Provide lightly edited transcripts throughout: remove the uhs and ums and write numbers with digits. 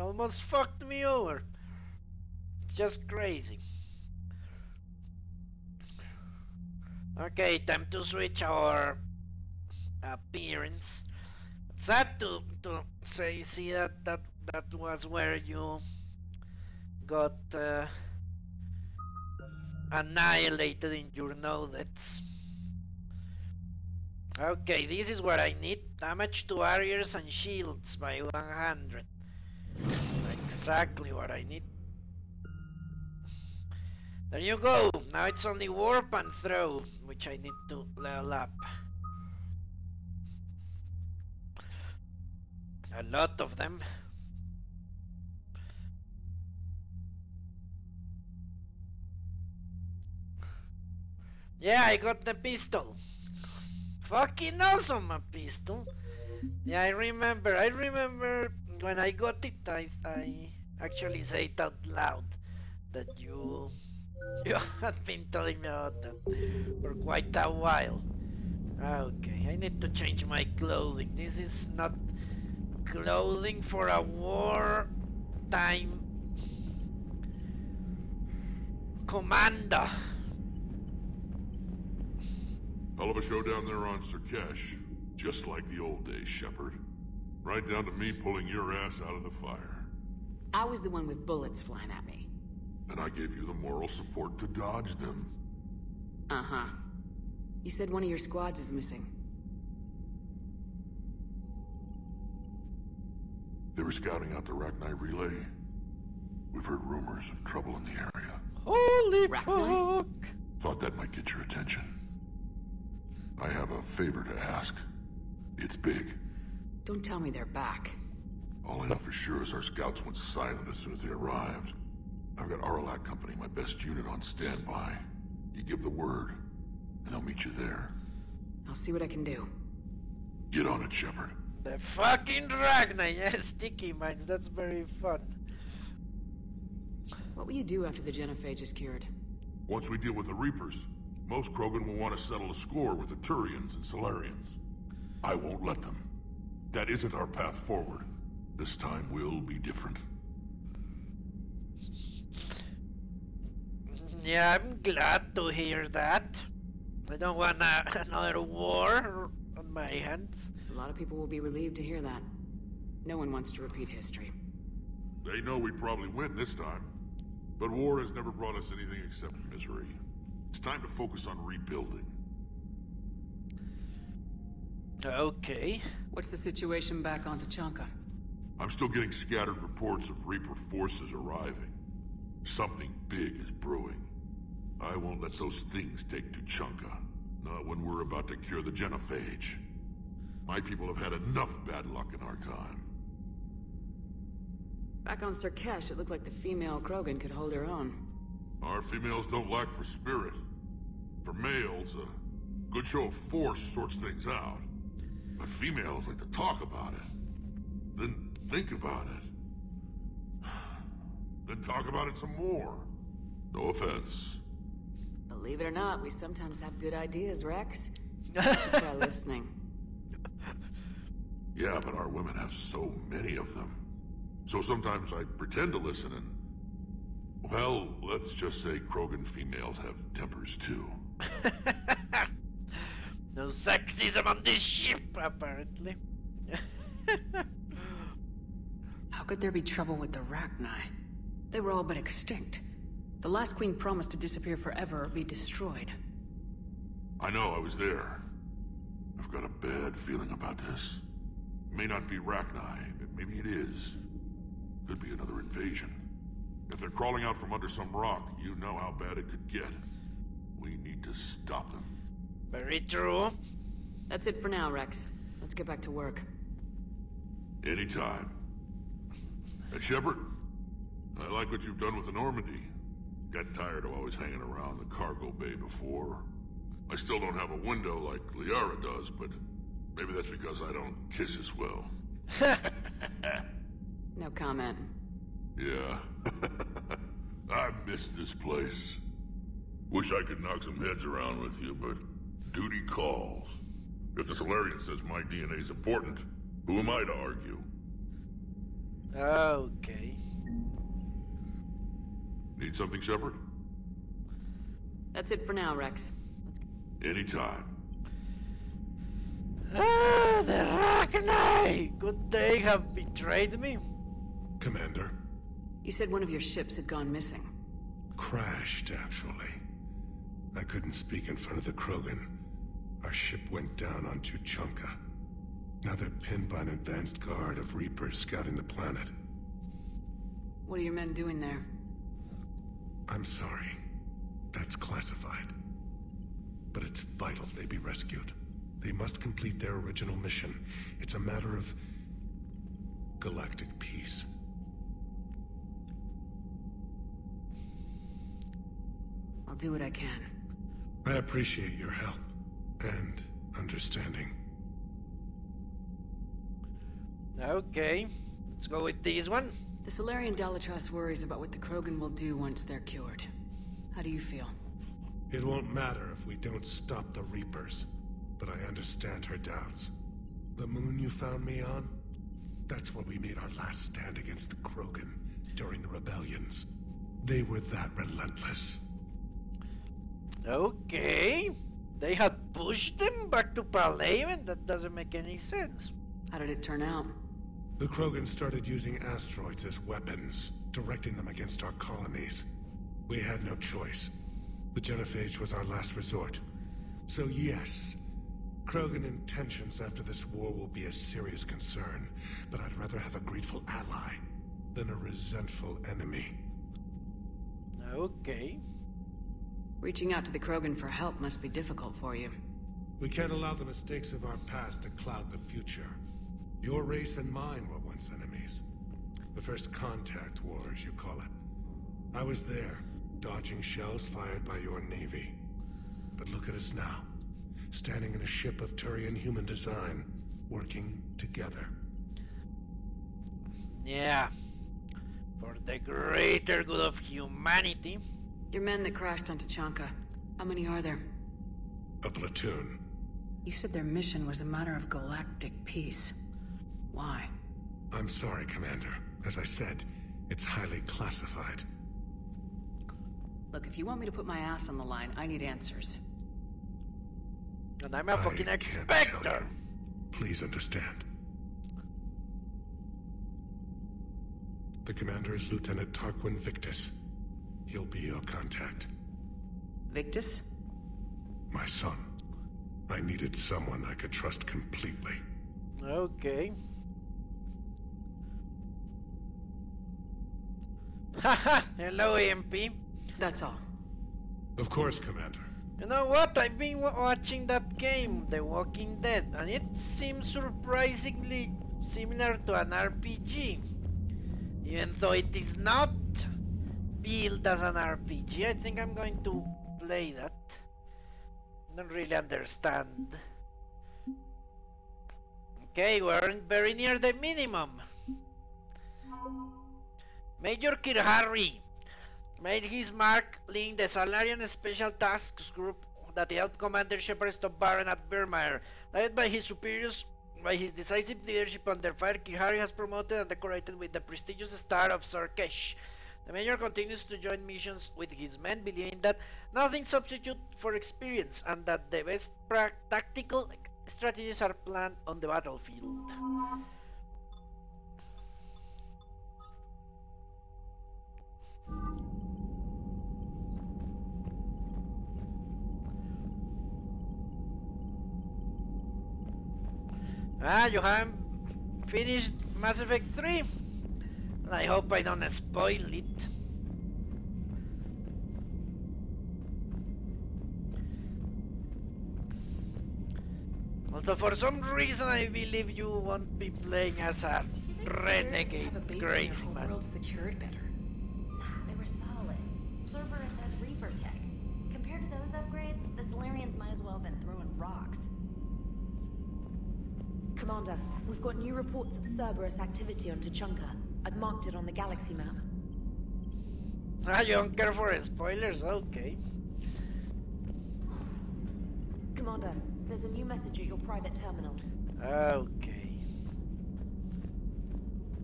almost fucked me over. Just crazy. Okay, time to switch our appearance. Sad to say, see that was where you got annihilated in your nodes. Okay, this is what I need. Damage to barriers and shields by 100. Exactly what I need. There you go. Now it's only warp and throw, which I need to level up. A lot of them. Yeah, I got the pistol. Fucking awesome, a pistol. Yeah, I remember when I got it, I actually said it out loud that you had been telling me about that for quite a while. Okay, I need to change my clothing. This is not clothing for a war time commander. Hell of a show down there on Surkesh. Just like the old days, Shepard. Right down to me pulling your ass out of the fire. I was the one with bullets flying at me. And I gave you the moral support to dodge them. Uh-huh. You said one of your squads is missing. They were scouting out the Rachni relay. We've heard rumors of trouble in the area. Holy Rachni? fuck! Thought that might get your attention. I have a favor to ask. It's big. Don't tell me they're back. All I know for sure is our scouts went silent as soon as they arrived. I've got Aralac Company, my best unit, on standby. You give the word, and they'll meet you there. I'll see what I can do. Get on it, Shepard. The fucking Ragnar, yes, sticky mines, that's very fun. What will you do after the genophage is cured? Once we deal with the Reapers, most Krogan will want to settle a score with the Turians and Solarians. I won't let them. That isn't our path forward. This time will be different. Yeah, I'm glad to hear that. I don't want another war on my hands. A lot of people will be relieved to hear that. No one wants to repeat history. They know we probably win this time. But war has never brought us anything except misery. It's time to focus on rebuilding. Okay. What's the situation back on Tachanka? I'm still getting scattered reports of Reaper forces arriving. Something big is brewing. I won't let those things take Tuchanka. Not when we're about to cure the genophage. My people have had enough bad luck in our time. Back on Surkesh, it looked like the female Krogan could hold her own. Our females don't lack for spirit. For males, a good show of force sorts things out. But females like to talk about it. Then think about it. Then talk about it some more. No offense. Believe it or not, we sometimes have good ideas, Rex. You should try listening. Yeah, but our women have so many of them. So sometimes I pretend to listen and... Well, let's just say Krogan females have tempers too. No sexism on this ship, apparently. How could there be trouble with the Rachni? They were all but extinct. The last queen promised to disappear forever or be destroyed. I know, I was there. I've got a bad feeling about this. It may not be Rachni, but maybe it is. Could be another invasion. If they're crawling out from under some rock, you know how bad it could get. We need to stop them. Very true. That's it for now, Rex. Let's get back to work. Anytime. And Shepard, I like what you've done with the Normandy. Got tired of always hanging around the cargo bay before. I still don't have a window like Liara does, but maybe that's because I don't kiss as well. No comment. Yeah. I miss this place. Wish I could knock some heads around with you, but duty calls. If the Solarian says my DNA's important, who am I to argue? Okay. Need something, Shepard? That's it for now, Rex. Anytime. Ah, the Rachni! Could they have betrayed me? Commander. You said one of your ships had gone missing. Crashed, actually. I couldn't speak in front of the Krogan. Our ship went down on Tuchanka. Now they're pinned by an advanced guard of Reapers scouting the planet. What are your men doing there? I'm sorry. That's classified. But it's vital they be rescued. They must complete their original mission. It's a matter of galactic peace. I'll do what I can. I appreciate your help and understanding. Okay, let's go with this one. The Solarian Dalatrass worries about what the Krogan will do once they're cured. How do you feel? It won't matter if we don't stop the Reapers, but I understand her doubts. The moon you found me on? That's where we made our last stand against the Krogan during the rebellions. They were that relentless. Okay. They had pushed them back to Palaven? That doesn't make any sense. How did it turn out? The Krogan started using asteroids as weapons, directing them against our colonies. We had no choice. The genophage was our last resort. So yes, Krogan intentions after this war will be a serious concern, but I'd rather have a grateful ally than a resentful enemy. Okay. Reaching out to the Krogan for help must be difficult for you. We can't allow the mistakes of our past to cloud the future. Your race and mine were once enemies. The first contact war, as you call it. I was there, dodging shells fired by your navy. But look at us now, standing in a ship of Turian human design, working together. Yeah. For the greater good of humanity. Your men that crashed on Tuchanka, how many are there? A platoon. You said their mission was a matter of galactic peace. Why? I'm sorry, Commander. As I said, it's highly classified. Look, if you want me to put my ass on the line, I need answers. And I'm a fucking I can't tell expector. you. Please understand. The commander is Lieutenant Tarquin Victus. He'll be your contact. Victus? My son. I needed someone I could trust completely. Okay. Haha, hello MP. That's all. Of course, Commander. You know what? I've been watching that game, The Walking Dead, and it seems surprisingly similar to an RPG. Even though it is not built as an RPG, I think I'm going to play that. Don't really understand. Okay, we're very near the minimum. Major Kirhari made his mark leading the Salarian Special Tasks Group that helped Commander Shepard stop Baron at Bermire. Led by his superiors, by his decisive leadership under fire, Kirhari has promoted and decorated with the prestigious Star of Sarkesh. The Major continues to join missions with his men, believing that nothing substitutes for experience and that the best tactical strategies are planned on the battlefield. You haven't finished Mass Effect 3? I hope I don't spoil it. Also, for some reason, I believe you won't be playing as a renegade crazy man. Secured better. Nah, they were solid. Cerberus has Reaper tech. Compared to those upgrades, the Solarians might as well have been throwing rocks. Commander, we've got new reports of Cerberus activity on Tuchanka. I've marked it on the galaxy map. Ah, you don't care for spoilers? Okay. Commander, there's a new message at your private terminal. Okay.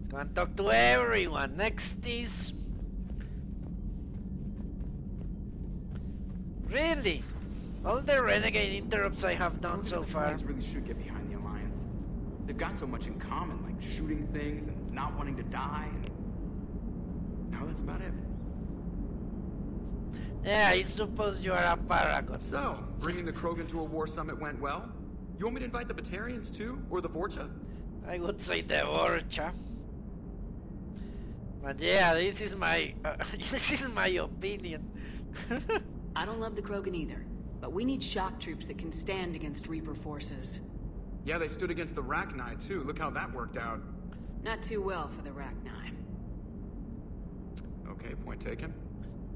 Go and talk to everyone. Next is... Really? All the renegade interrupts I have done so far. Really should get behind the Alliance. They've got so much in common, like shooting things and not wanting to die. And now that's about it. Yeah, I suppose you are a paragon. So, bringing the Krogan to a war summit went well? You want me to invite the Batarians too, or the Vorcha? I would say the Orcha. But yeah, this is my this is my opinion. I don't love the Krogan either, but we need shock troops that can stand against Reaper forces. Yeah, they stood against the Rachni too. Look how that worked out. Not too well for the Rachni. Okay, point taken.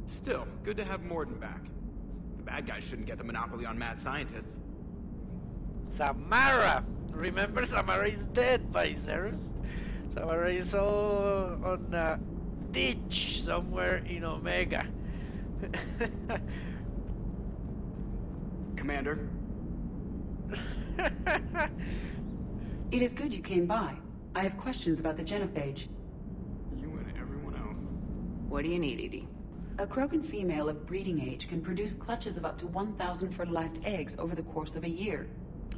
Still, good to have Morden back. The bad guys shouldn't get the monopoly on mad scientists. Samara! Remember, Samara is dead, Viserys. Samara is on a ditch somewhere in Omega. Commander? It is good you came by. I have questions about the genophage. You and everyone else. What do you need, Edie? A Krogan female of breeding age can produce clutches of up to 1,000 fertilized eggs over the course of a year.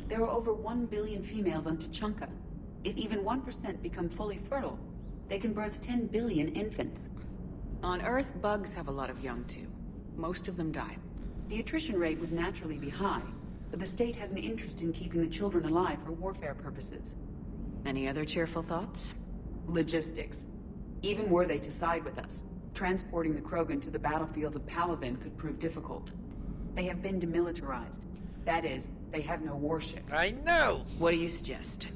There are over 1 billion females on Tuchanka. If even 1% become fully fertile, they can birth 10 billion infants. On Earth, bugs have a lot of young too. Most of them die. The attrition rate would naturally be high, but the state has an interest in keeping the children alive for warfare purposes. Any other cheerful thoughts? Logistics. Even were they to side with us, transporting the Krogan to the battlefields of Palaven could prove difficult. They have been demilitarized. That is, they have no warships. I know! What do you suggest?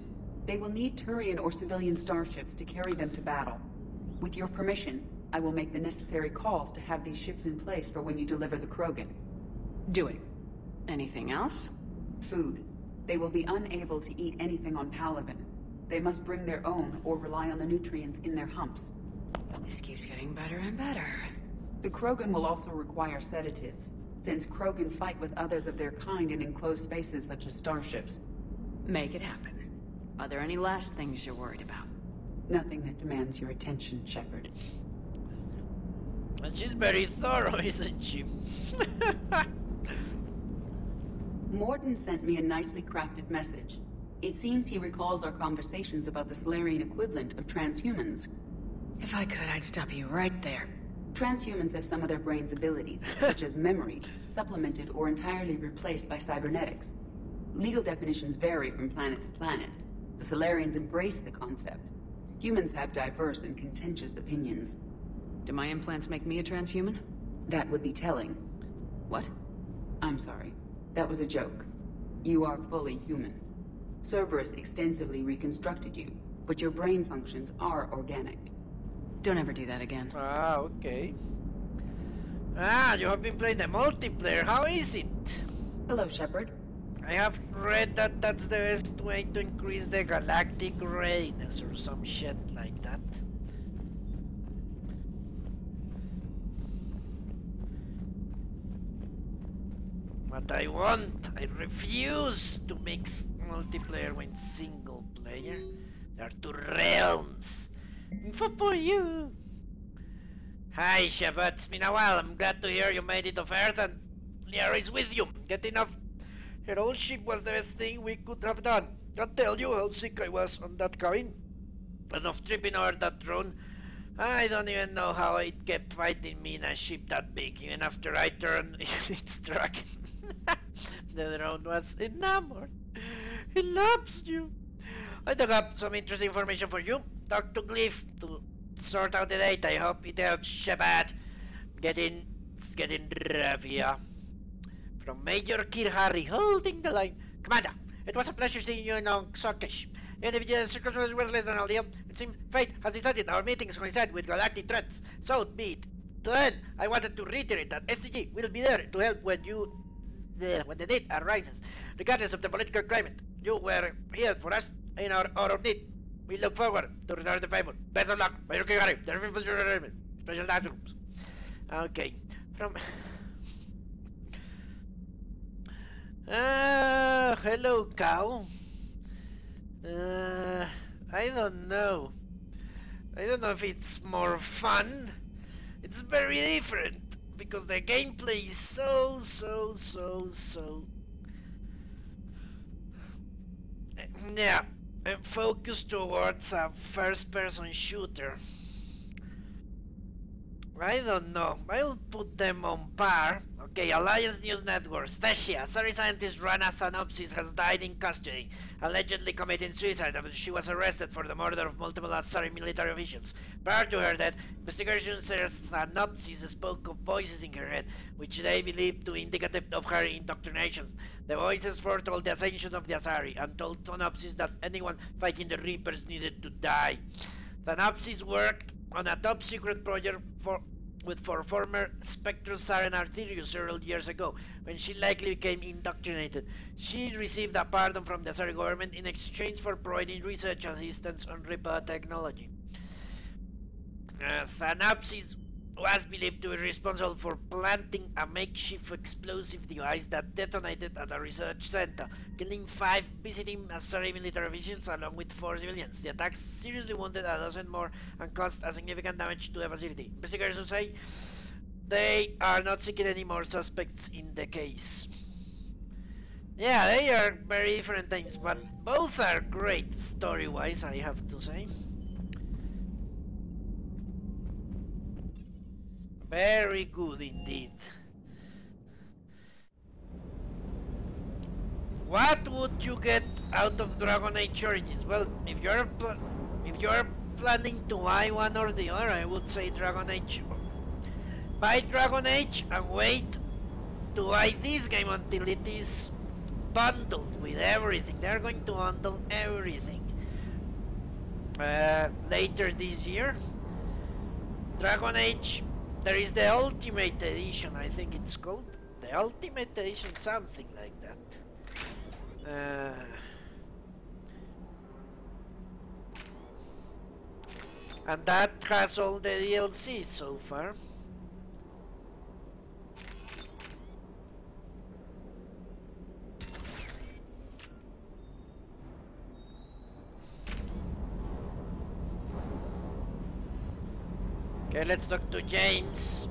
They will need Turian or civilian starships to carry them to battle. With your permission, I will make the necessary calls to have these ships in place for when you deliver the Krogan. Do it. Anything else? Food. They will be unable to eat anything on Palaven. They must bring their own or rely on the nutrients in their humps. This keeps getting better and better. The Krogan will also require sedatives, since Krogan fight with others of their kind in enclosed spaces such as starships. Make it happen. Are there any last things you're worried about? Nothing that demands your attention, Shepard. And she's very thorough, isn't she? Morden sent me a nicely crafted message. It seems he recalls our conversations about the Solarian equivalent of transhumans. If I could, I'd stop you right there. Transhumans have some of their brain's abilities, such as memory, supplemented or entirely replaced by cybernetics. Legal definitions vary from planet to planet. The Solarians embrace the concept. Humans have diverse and contentious opinions. Do my implants make me a transhuman? That would be telling. What? I'm sorry. That was a joke. You are fully human. Cerberus extensively reconstructed you, but your brain functions are organic. Don't ever do that again. Ah, okay. Ah, you have been playing the multiplayer. How is it? Hello, Shepard. I have read that that's the best way to increase the galactic readiness or some shit like that. But I refuse to mix multiplayer with single player. There are two realms. Info for you. Hi Shepard, it's been a while. I'm glad to hear you made it off Earth and Liara is with you. Getting off her old ship was the best thing we could have done. Can't tell you how sick I was on that cabin. And of tripping over that drone. I don't even know how it kept fighting me in a ship that big, even after I turned its track. The drone was enamored. It loves you. I dug up some interesting information for you. Talk to Glyph to sort out the data. I hope it helps Shepard. It's getting rough here. From Major Kirhari, holding the line. Commander, it was a pleasure seeing you in Sokesh. Individual circumstances were less than ideal. It seems fate has decided our meetings coincide with galactic threats. So be it. To end, I wanted to reiterate that STG will be there to help when the need arises. Regardless of the political climate, you were here for us in our hour of need. We look forward to return the favor. Best of luck, Major Kirhari. Special task groups. Okay. From... hello, cow. I don't know. I don't know if it's more fun. It's very different because the gameplay is so yeah, focused towards a first-person shooter. I don't know. I'll put them on par. Okay, Alliance News Network. Stasia, sorry scientist Rana Thanopsis has died in custody, allegedly committing suicide after she was arrested for the murder of multiple Asari military officials. Prior to her death, investigation says Thanopsis spoke of voices in her head, which they believed to indicate of her indoctrinations. The voices foretold the ascension of the Asari and told Thanopsis that anyone fighting the Reapers needed to die. Thanopsis worked on a top secret project for former Spectral Saren Arthurius several years ago, when she likely became indoctrinated. She received a pardon from the Asari government in exchange for providing research assistance on Reaper technology. Thanopsis was believed to be responsible for planting a makeshift explosive device that detonated at a research center, killing 5 visiting Asari military officials along with 4 civilians. The attack seriously wounded a dozen more and caused a significant damage to the facility. Investigators say they are not seeking any more suspects in the case. Yeah, they are very different things, but both are great story-wise, I have to say. Very good indeed. What would you get out of Dragon Age Origins? Well, if you're planning to buy one or the other, I would say Dragon Age. Buy Dragon Age and wait to buy this game until it is bundled with everything. They're going to bundle everything later this year. Dragon Age, there is the Ultimate Edition, I think it's called. The Ultimate Edition, something like that. And that has all the DLC so far. Okay, let's talk to James.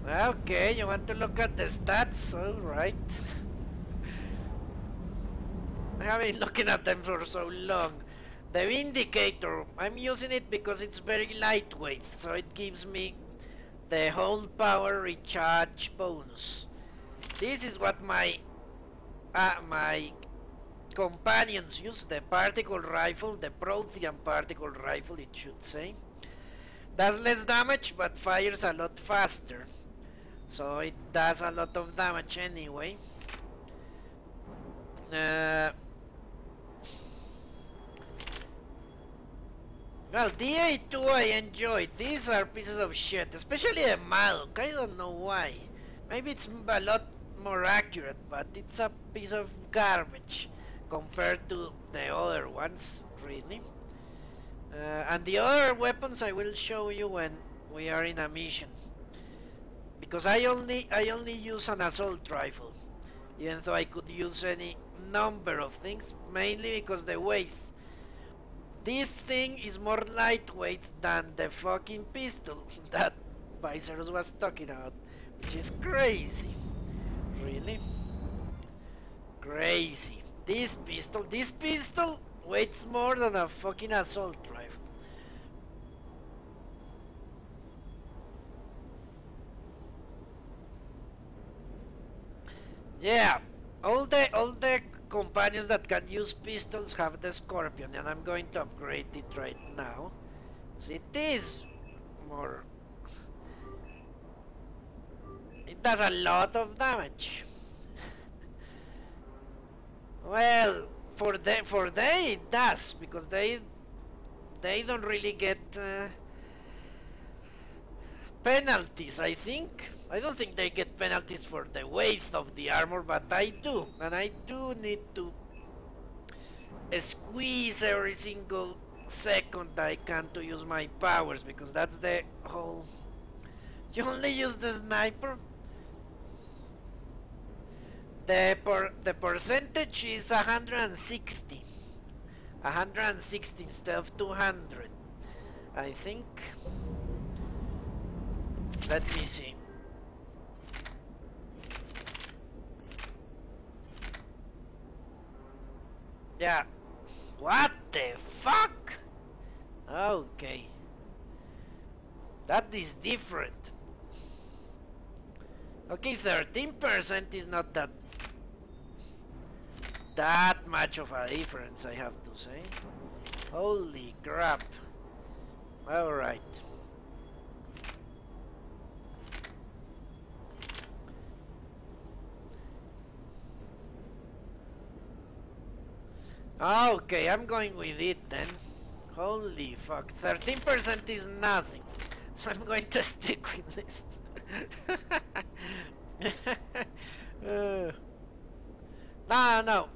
Okay, you want to look at the stats? Alright. I have been looking at them for so long. The Vindicator, I'm using it because it's very lightweight, so it gives me the whole power recharge bonus. This is what my companions use, the particle rifle, the Prothean particle rifle it should say. Does less damage but fires a lot faster. So it does a lot of damage anyway. Uh, well, DA2 I enjoyed. These are pieces of shit, especially the Malk. I don't know why. Maybe it's a lot more accurate, but it's a piece of garbage compared to the other ones, really. And the other weapons I will show you when we are in a mission. Because I only use an assault rifle, even though I could use any number of things, mainly because the weight. This thing is more lightweight than the fucking pistol that Viserys was talking about, which is crazy. Really? Crazy. This pistol weighs more than a fucking assault rifle. Yeah, all the companions that can use pistols have the Scorpion, and I'm going to upgrade it right now. So it is more. It does a lot of damage. Well, for they it does because they don't really get penalties. I think. I don't think they get penalties for the waste of the armor, but I do, and I do need to squeeze every single second I can to use my powers because that's the whole. You only use the sniper? The percentage is 160. 160 instead of 200. I think. Let me see. Yeah. What the fuck? Okay. That is different. Okay, 13% is not that much of a difference, I have to say. Holy crap. Alright. Okay, I'm going with it then. Holy fuck. 13% is nothing. So I'm going to stick with this. No,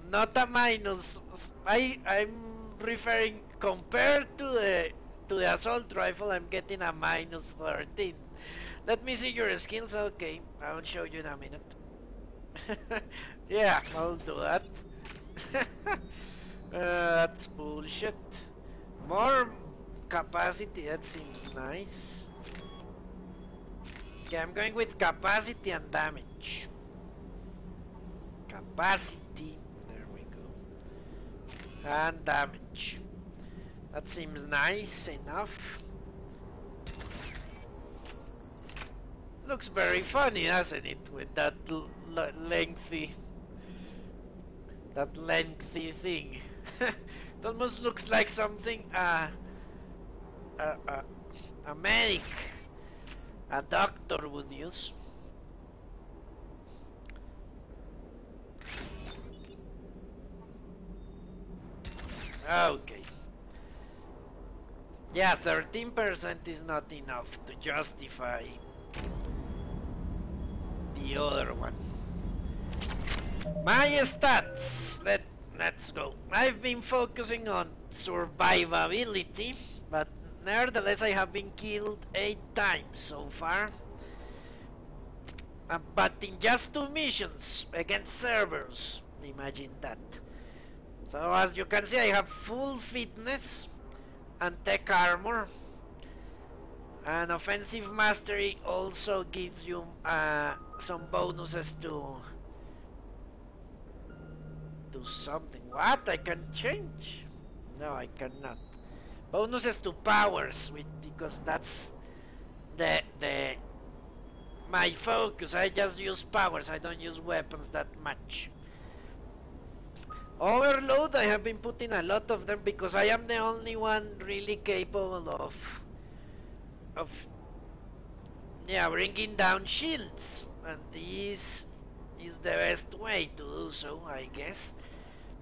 not a minus. I'm referring compared to the assault rifle. I'm getting a minus 13. Let me see your skills. Okay, I'll show you in a minute. Yeah, I'll do that. That's bullshit. More capacity. That seems nice. Yeah, I'm going with capacity and damage. Capacity. There we go. And damage. That seems nice enough. Looks very funny, doesn't it? With that lengthy thing. It almost looks like something a medic, a doctor would use. Okay. Yeah, 13% is not enough to justify the other one. My stats. Let's go. I've been focusing on survivability, but nevertheless I have been killed 8 times so far. But in just 2 missions against servers. Imagine that. So as you can see, I have full fitness and tech armor. And offensive mastery also gives you some bonuses to something. What? I can change? No, I cannot. Bonuses to powers, because that's the my focus. I just use powers. I don't use weapons that much. Overload, I have been putting a lot of them because I am the only one really capable of yeah, bringing down shields, and this is the best way to do so, I guess.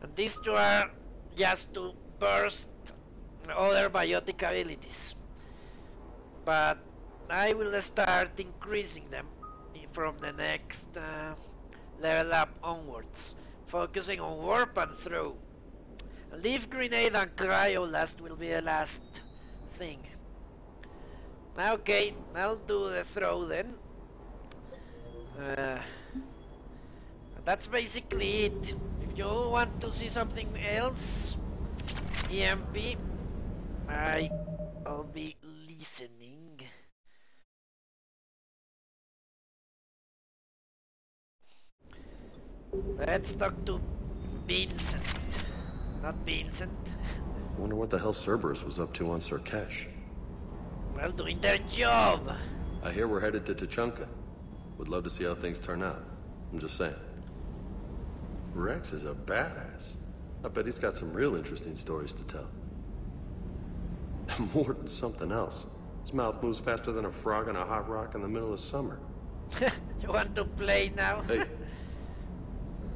And these two are just to burst other biotic abilities, but I will start increasing them from the next level up onwards, focusing on warp and throw. Leaf grenade and cryo last will be the last thing. Okay, I'll do the throw then. Uh, that's basically it. If you want to see something else, EMP, I'll be listening. Let's talk to Vincent. Not Vincent. I wonder what the hell Cerberus was up to on Surkesh. Well, doing their job. I hear we're headed to Tuchanka. Would love to see how things turn out. I'm just saying. Rex is a badass. I bet he's got some real interesting stories to tell. More than something else. His mouth moves faster than a frog on a hot rock in the middle of summer. You want to play now? Hey.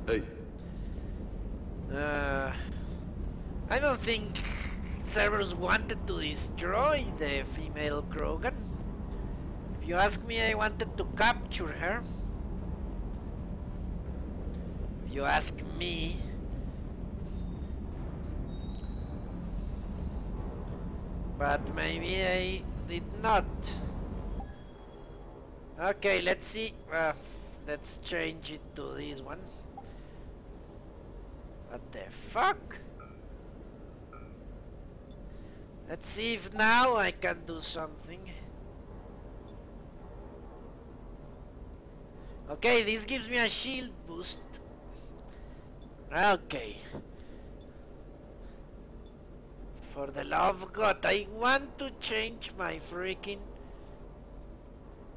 Hey. I don't think Cerberus wanted to destroy the female Krogan. If you ask me, I wanted to capture her. If you ask me. But maybe I did not. Okay, let's see. Let's change it to this one. What the fuck? Let's see if now I can do something. Okay, this gives me a shield boost. Okay. For the love of God, I want to change my freaking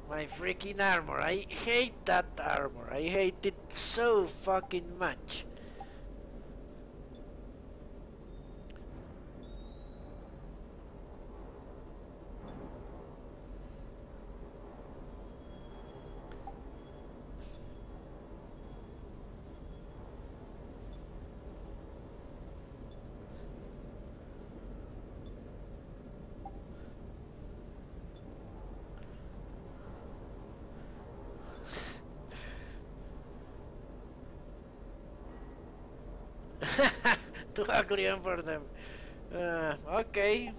armor. I hate that armor. I hate it so fucking much. Too ugly for them. Okay.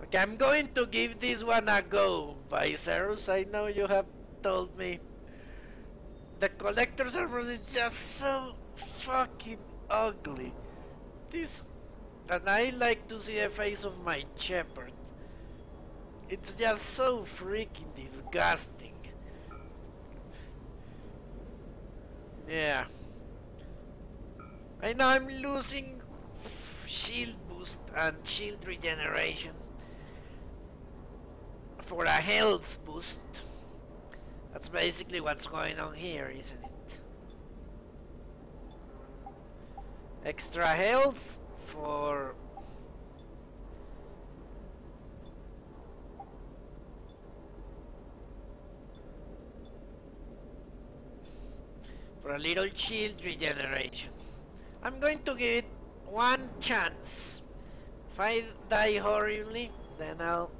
Okay, I'm going to give this one a go, Viserys. I know you have told me the collector's armor is just so fucking ugly. This, and I like to see the face of my shepherd. It's just so freaking disgusting. Yeah. I know I'm losing shield boost and shield regeneration for a health boost. That's basically what's going on here, isn't it? Extra health for a little shield regeneration. I'm going to give it one chance. If I die horribly, then I'll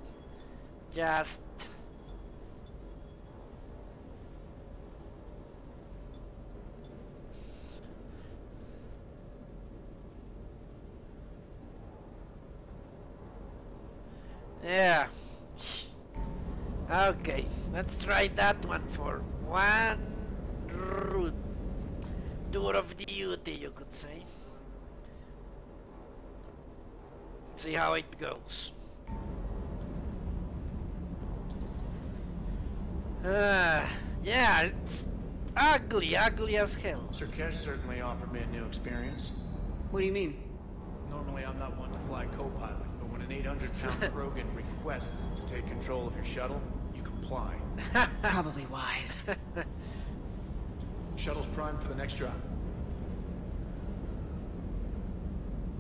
just... Yeah. Okay, let's try that one for one route. Tour of duty, you could say. See how it goes. Yeah, it's ugly as hell. Sir Kesh certainly offered me a new experience. What do you mean? Normally I'm not one to fly co-pilot, but when an 800-pound Krogan requests to take control of your shuttle, you comply. Probably wise. Shuttle's primed for the next drop.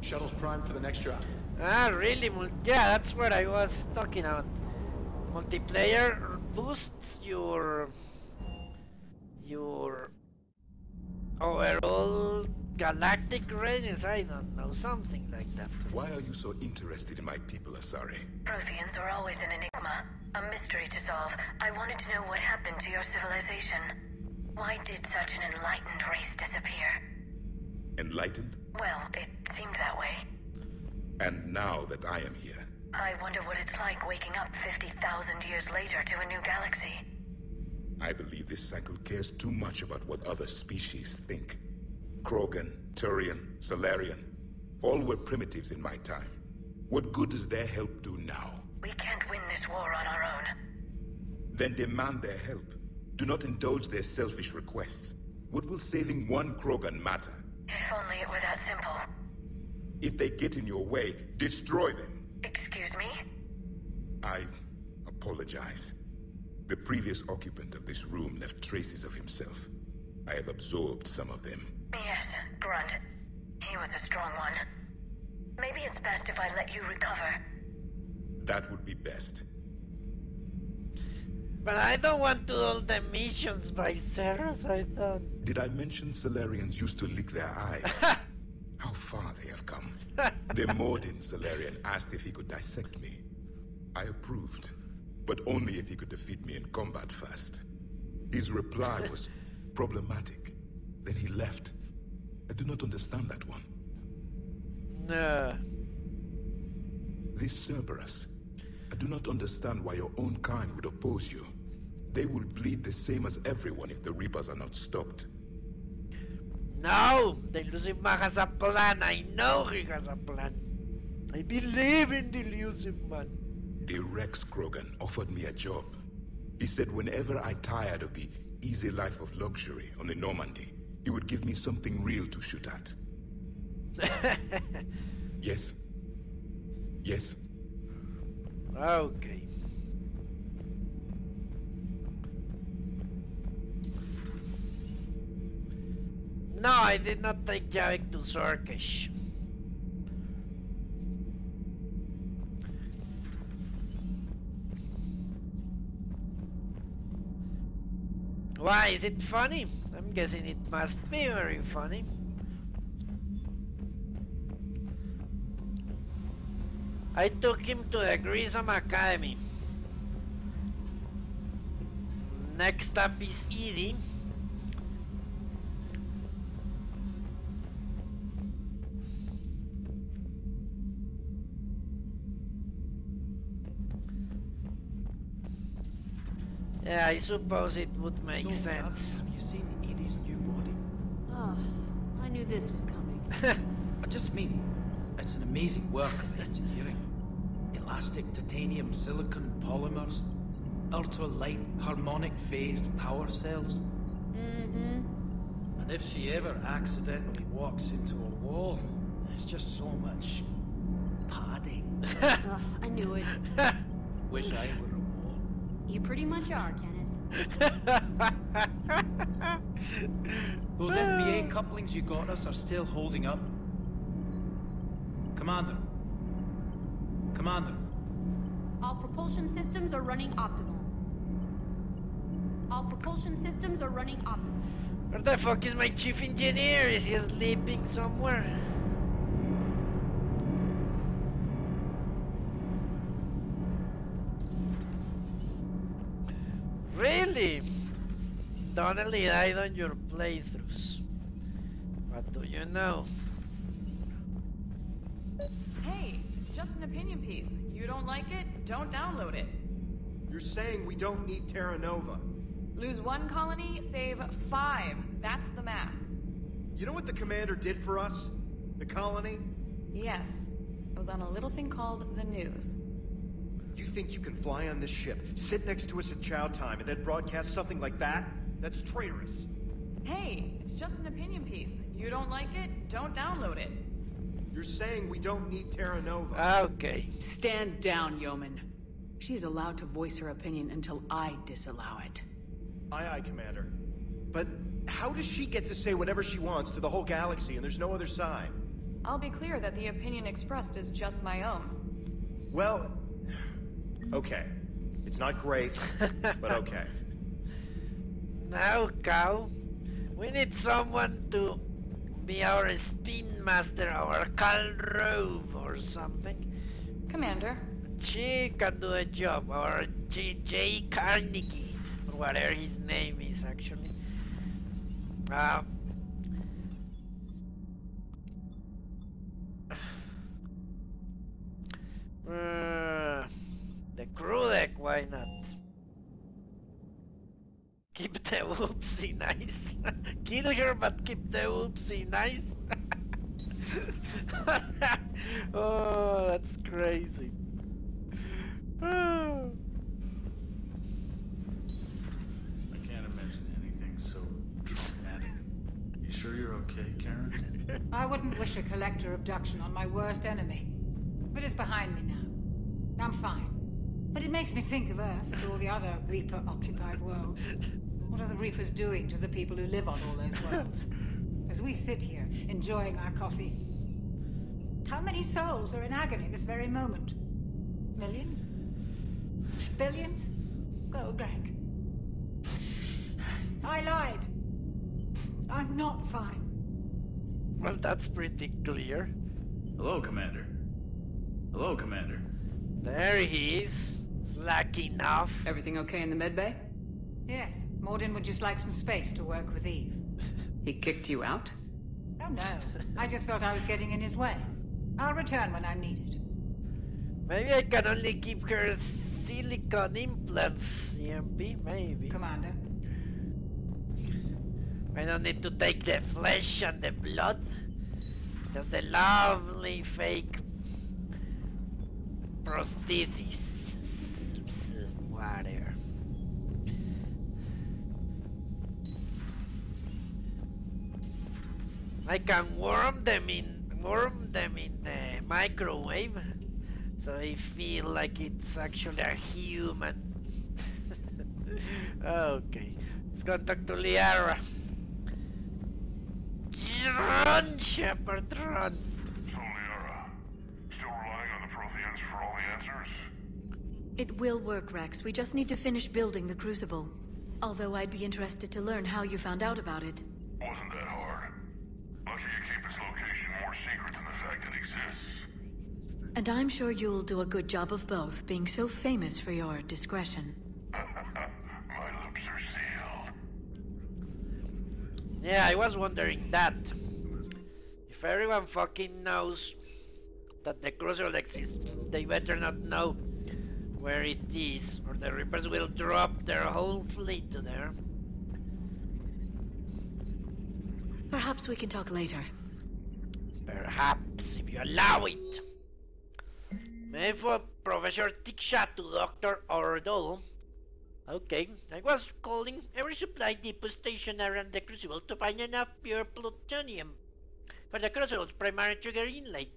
Shuttle's primed for the next drop. Ah, really? Yeah, that's what I was talking about. Multiplayer boosts your overall galactic radius. I don't know, something like that. Why are you so interested in my people, Asari? Protheans are always an enigma, a mystery to solve. I wanted to know what happened to your civilization. Why did such an enlightened race disappear? Enlightened? Well, it seemed that way. And now that I am here, I wonder what it's like waking up 50,000 years later to a new galaxy. I believe this cycle cares too much about what other species think. Krogan, Turian, Salarian, all were primitives in my time. What good does their help do now? We can't win this war on our own. Then demand their help. Do not indulge their selfish requests. What will saving one Krogan matter? If only it were that simple. If they get in your way, destroy them. Excuse me? I apologize. The previous occupant of this room left traces of himself. I have absorbed some of them. Yes, Grunt. He was a strong one. Maybe it's best if I let you recover. That would be best. But I don't want to do all the missions by Ceres, I thought. Did I mention Salarians used to lick their eyes? How far they have come. The Mordin Salarian asked if he could dissect me. I approved, but only if he could defeat me in combat first. His reply was problematic. Then he left. I do not understand that one. No. This Cerberus. I do not understand why your own kind would oppose you. they will bleed the same as everyone if the Reapers are not stopped. No! The Elusive Man has a plan. I know he has a plan. I believe in the Elusive Man. The Rex Krogan offered me a job. He said whenever I tired of the easy life of luxury on the Normandy, he would give me something real to shoot at. Yes. Yes. Okay. No, I did not take Javik to Zorkish. Why, is it funny? I'm guessing it must be very funny. I took him to the Grissom Academy. Next up is Edie. Yeah, I suppose it would make sense. Have you seen Edie's new body? Oh, I knew this was coming. I just mean, it's an amazing work of engineering. Elastic titanium silicon polymers, ultra-light harmonic phased power cells. Mm-hmm. And if she ever accidentally walks into a wall, there's just so much padding. Ugh, I knew it. Wish I were a wall. You pretty much are, Kenneth. Those FBA couplings you got us are still holding up. Commander. Commander. All propulsion systems are running optimal. All propulsion systems are running optimal. Where the fuck is my chief engineer? Is he sleeping somewhere? Really? Donnelly died on your playthroughs. What do you know? Hey, it's just an opinion piece. You don't like it? Don't download it. You're saying we don't need Terra Nova. Lose 1 colony, save 5. That's the math. You know what the commander did for us? The colony? Yes. It was on a little thing called the news. You think you can fly on this ship, sit next to us at chow time, and then broadcast something like that? That's traitorous. Hey, it's just an opinion piece. You don't like it? Don't download it. You're saying we don't need Terra Nova. Okay. Stand down, yeoman. She's allowed to voice her opinion until I disallow it. Aye, aye, Commander. But how does she get to say whatever she wants to the whole galaxy and there's no other side? I'll be clear that the opinion expressed is just my own. Well, okay. It's not great, but okay. Now, Cow, we need someone to be our spin master, our Khal Rove or something. Commander. She can do a job, or J. Carnegie, or whatever his name is actually. The crew deck, why not? Keep the whoopsie nice. Kill her, but keep the whoopsie nice. Oh, that's crazy. I can't imagine anything so traumatic. You sure you're okay, Karen? I wouldn't wish a collector abduction on my worst enemy. But it's behind me now. I'm fine. But it makes me think of Earth and all the other Reaper-occupied worlds. What are the Reapers doing to the people who live on all those worlds? As we sit here, enjoying our coffee. How many souls are in agony this very moment? Millions? Billions? Oh, Greg. I lied. I'm not fine. Well, that's pretty clear. Hello, Commander. Hello, Commander. There he is. Slacking off. Everything okay in the medbay? Yes. Mordin would just like some space to work with Eve. He kicked you out? Oh, no. I just felt I was getting in his way. I'll return when I'm needed. Maybe I can only keep her silicone implants, EMP, maybe. Commander. I don't need to take the flesh and the blood. Just the lovely fake prosthesis. Whatever. I can warm them in the microwave, so I feel like it's actually a human. Okay, let's go talk to Liara. Run, Shepard, run! So, Liara, still relying on the Protheans for all the answers? It will work, Rex. We just need to finish building the Crucible. Although I'd be interested to learn how you found out about it. Wasn't that hard. Lucky you keep its location more secret than the fact it exists. And I'm sure you'll do a good job of both, being so famous for your discretion. My lips are sealed. Yeah, I was wondering that. If everyone fucking knows that the Crucible exists, they better not know where it is, or the Reapers will drop their whole fleet to there. Perhaps we can talk later. Perhaps, if you allow it. Maybe for Professor Tiksha to Dr. Ordol. Okay, I was calling every supply depot station around the Crucible to find enough pure plutonium for the Crucible's primary trigger inlay.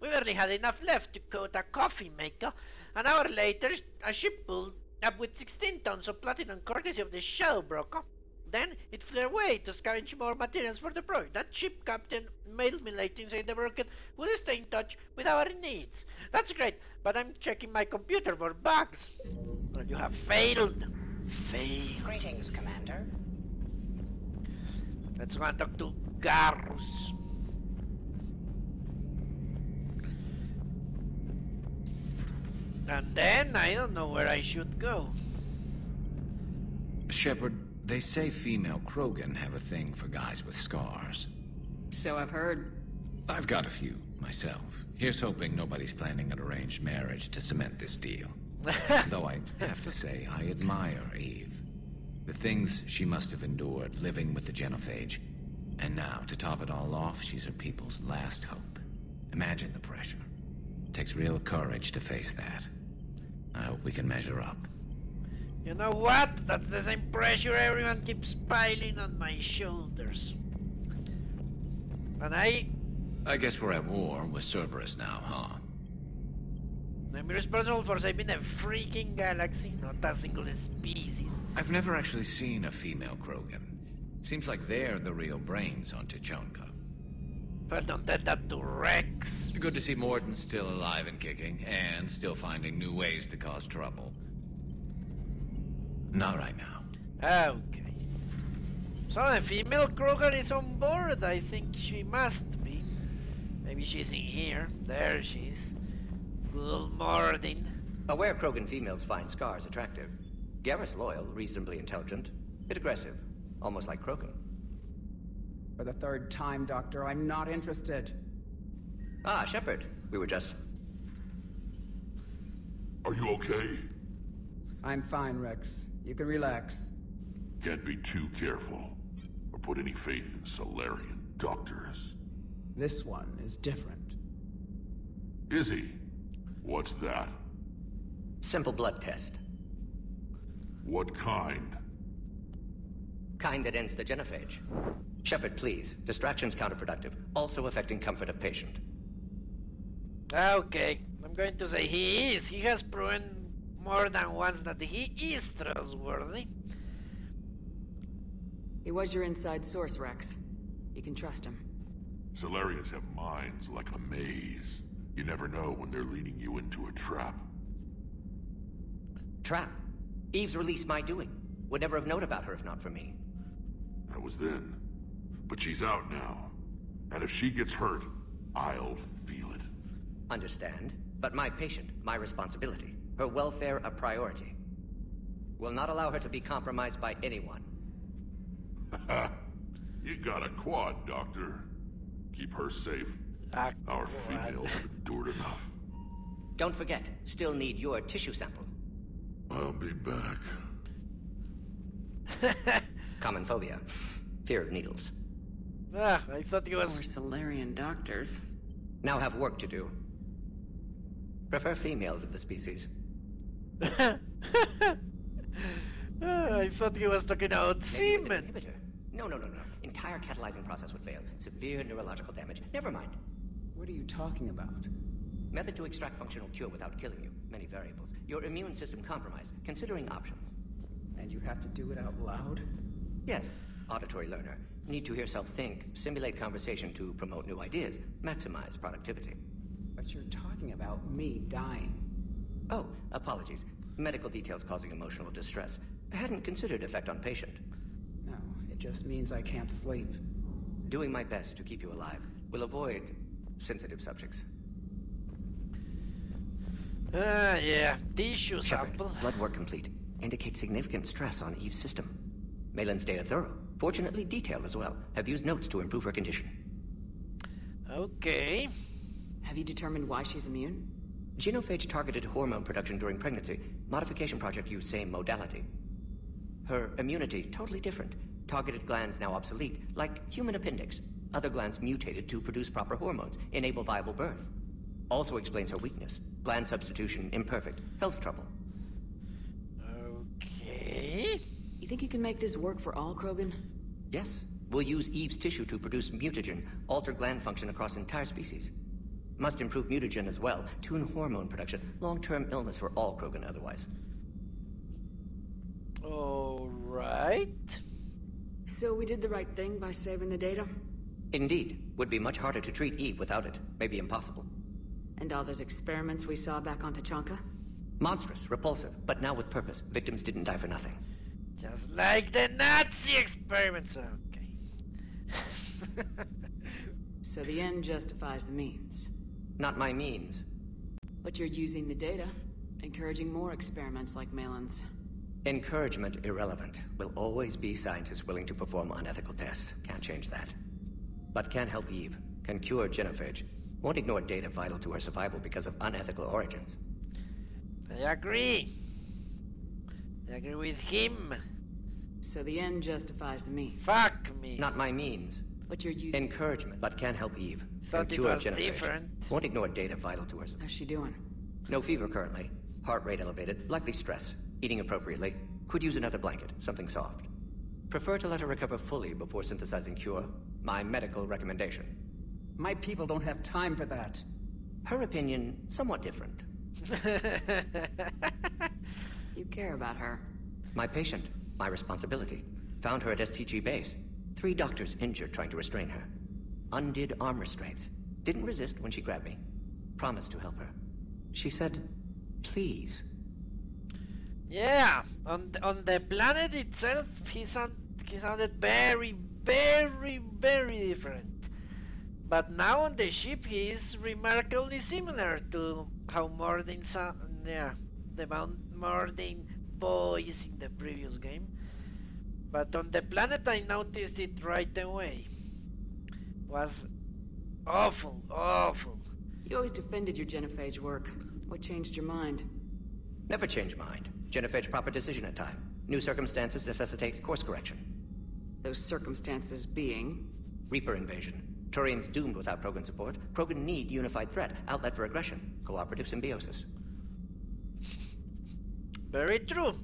We barely had enough left to coat a coffee maker. An hour later, a ship pulled up with 16 tons of platinum courtesy of the shell broker. Then it flew away to scavenge more materials for the project. That ship captain mailed me later saying the broker would stay in touch with our needs. That's great, but I'm checking my computer for bugs. Well, you have failed. Failed. Greetings, Commander. Let's go and talk to Garrus. And then I don't know where I should go. Shepard, they say female Krogan have a thing for guys with scars. So I've heard. I've got a few, myself. Here's hoping nobody's planning an arranged marriage to cement this deal. Though I have to say, I admire Eve. The things she must have endured living with the Genophage. And now, to top it all off, she's her people's last hope. Imagine the pressure. It takes real courage to face that. I hope we can measure up. You know what? That's the same pressure everyone keeps piling on my shoulders. And I guess we're at war with Cerberus now, huh? I'm responsible for saving a freaking galaxy, not a single species. I've never actually seen a female Krogan. Seems like they're the real brains on Tuchanka. Well, don't tell that to Rex. Good to see Morton's still alive and kicking, and still finding new ways to cause trouble. Not right now. Okay. So the female Krogan is on board. I think she must be. Maybe she's in here. There she is. Good morning. Aware Krogan females find scars attractive. Garrus loyal, reasonably intelligent, bit aggressive, almost like Krogan. For the third time, Doctor, I'm not interested. Ah, Shepard. We were just... Are you okay? I'm fine, Rex. You can relax. Can't be too careful, or put any faith in Solarian doctors. This one is different. Is he? What's that? Simple blood test. What kind? Kind that ends the genophage. Shepard, please. Distraction's counterproductive, also affecting comfort of patient. Okay, I'm going to say he is. He has proven more than once that he is trustworthy. He was your inside source, Rex. You can trust him. Solarians have minds like a maze. You never know when they're leading you into a trap. Trap? Eve's released my doing. Would never have known about her if not for me. That was then. But she's out now. And if she gets hurt, I'll feel it. Understand. But my patient, my responsibility. Her welfare a priority. Will not allow her to be compromised by anyone. You got a quad, Doctor. Keep her safe. Our females have endured enough. Don't forget, still need your tissue sample. I'll be back. Common phobia. Fear of needles. Ah, I thought he was... Or Solarian doctors. Now have work to do. Prefer females of the species. I thought he was talking about semen. No. Entire catalyzing process would fail. Severe neurological damage. Never mind. What are you talking about? Method to extract functional cure without killing you. Many variables. Your immune system compromised. Considering options. And you have to do it out loud? Yes. Auditory learner. Need to hear self think, simulate conversation to promote new ideas, maximize productivity. But you're talking about me dying. Oh, apologies. Medical details causing emotional distress. I hadn't considered effect on patient. No, it just means I can't sleep. Doing my best to keep you alive. Will avoid sensitive subjects. Yeah. Tissue Shepard, sample. blood work complete. Indicates significant stress on Eve's system. Malin's data thorough. Fortunately detailed as well. Have used notes to improve her condition. Okay. Have you determined why she's immune? Genophage targeted hormone production during pregnancy. Modification project used same modality. Her immunity totally different. Targeted glands now obsolete, like human appendix. Other glands mutated to produce proper hormones, enable viable birth. Also explains her weakness. Gland substitution imperfect. Health trouble. Okay. You think you can make this work for all Krogan? Yes. We'll use Eve's tissue to produce mutagen, alter gland function across entire species. Must improve mutagen as well, tune hormone production. Long-term illness for all Krogan otherwise. Alright. So we did the right thing by saving the data? Indeed. Would be much harder to treat Eve without it. Maybe impossible. And all those experiments we saw back on Tachanka? Monstrous, repulsive, but now with purpose. Victims didn't die for nothing. Just like the Nazi experiments. Okay. So the end justifies the means. Not my means. But you're using the data, encouraging more experiments like Malin's. Encouragement irrelevant. Will always be scientists willing to perform unethical tests. Can't change that. But can help Eve. Can cure genophage. Won't ignore data vital to her survival because of unethical origins. I agree. I agree with him. So the end justifies the means. Fuck me. Not my means. But you're using... Encouragement, but can help Eve. Thought it was different. Won't ignore data vital to her. How's she doing? No fever currently. Heart rate elevated, likely stress. Eating appropriately. Could use another blanket, something soft. Prefer to let her recover fully before synthesizing cure. My medical recommendation. My people don't have time for that. Her opinion, somewhat different. You care about her. My patient, my responsibility. Found her at STG base. 3 doctors injured trying to restrain her. Undid arm restraints. Didn't resist when she grabbed me. Promised to help her. She said, please. Yeah, on the planet itself, he sounded very different. But now on the ship, he is remarkably similar to how Mordin the Mordin voice in the previous game. But on the planet, I noticed it right away. Was awful. You always defended your genophage work. What changed your mind? Never change mind. Genophage proper decision at time. New circumstances necessitate course correction. Those circumstances being? Reaper invasion. Turians doomed without Krogan support. Krogan need unified threat. Outlet for aggression. Cooperative symbiosis. Very true.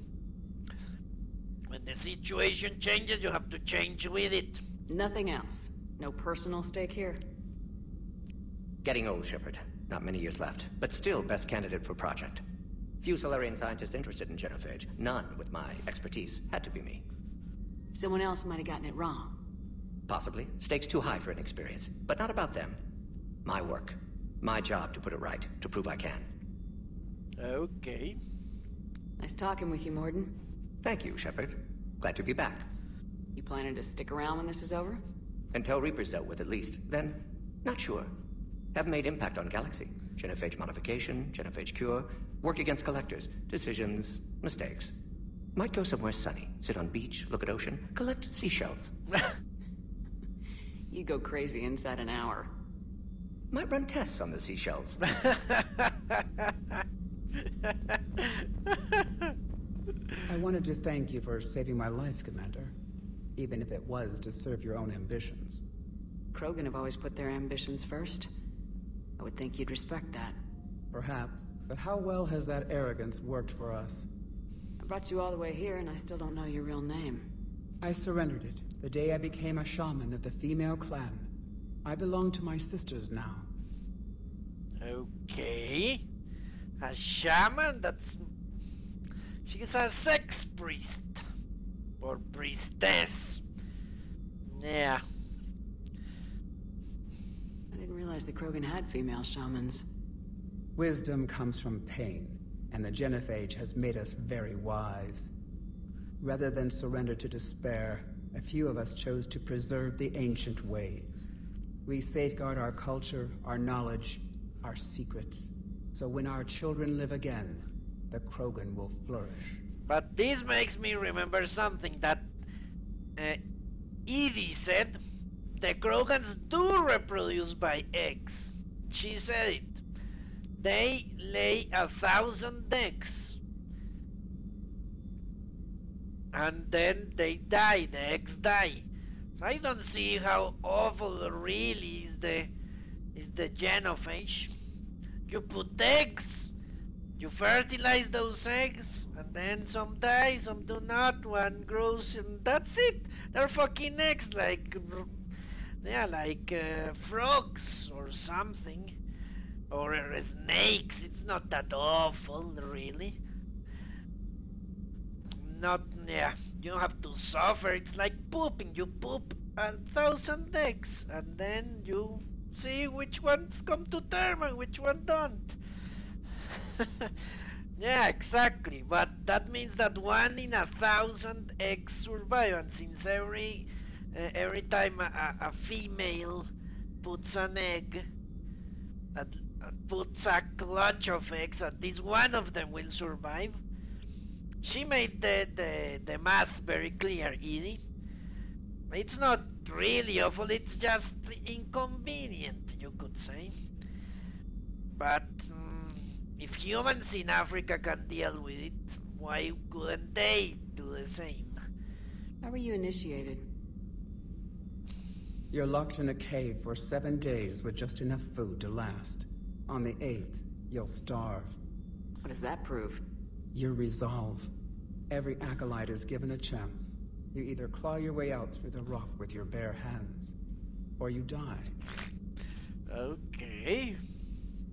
When the situation changes, you have to change with it. Nothing else. No personal stake here. Getting old, Shepard. Not many years left, but still best candidate for project. Few Solarian scientists interested in genophage. None with my expertise. Had to be me. Someone else might have gotten it wrong. Possibly. Stakes too high for inexperience. But not about them. My work. My job to put it right. To prove I can. Okay. Nice talking with you, Mordin. Thank you, Shepard. Glad to be back. You planning to stick around when this is over? Until Reaper's dealt with, at least. Then, not sure. Have made impact on Galaxy. Genophage modification, genophage cure, work against collectors, decisions, mistakes. Might go somewhere sunny, sit on beach, look at ocean, collect seashells. You go crazy inside an hour. Might run tests on the seashells. I wanted to thank you for saving my life, Commander. Even if it was to serve your own ambitions. Krogan have always put their ambitions first. I would think you'd respect that. Perhaps, but how well has that arrogance worked for us? I brought you all the way here and I still don't know your real name. I surrendered it the day I became a shaman of the female clan. I belong to my sisters now. Okay. A shaman? That's... She's a sex priest. Or priestess. Yeah. I didn't realize the Krogan had female shamans. Wisdom comes from pain, and the genophage has made us very wise. Rather than surrender to despair, a few of us chose to preserve the ancient ways. We safeguard our culture, our knowledge, our secrets. So when our children live again, the Krogan will flourish. But this makes me remember something that Edie said. The Krogans do reproduce by eggs. She said it. They lay 1,000 eggs. And then they die, the eggs die. So I don't see how awful really is the genophage. You put eggs, you fertilize those eggs, and then some die, some do not, one grows, and that's it. They're fucking eggs, like, yeah, like frogs or something. Or snakes. It's not that awful, really. Not, yeah, you don't have to suffer. It's like pooping. You poop 1,000 eggs, and then you see which ones come to term and which one don't. Yeah, exactly. But that means that 1 in 1,000 eggs survive, and since every time a female puts an egg, puts a clutch of eggs, at least one of them will survive. She made the math very clear, Edie. It's not really awful, it's just inconvenient, you could say. But if humans in Africa can deal with it, why couldn't they do the same? How were you initiated? You're locked in a cave for 7 days with just enough food to last. On the 8th, you'll starve. What does that prove? Your resolve. Every acolyte is given a chance. You either claw your way out through the rock with your bare hands, or you die. Okay.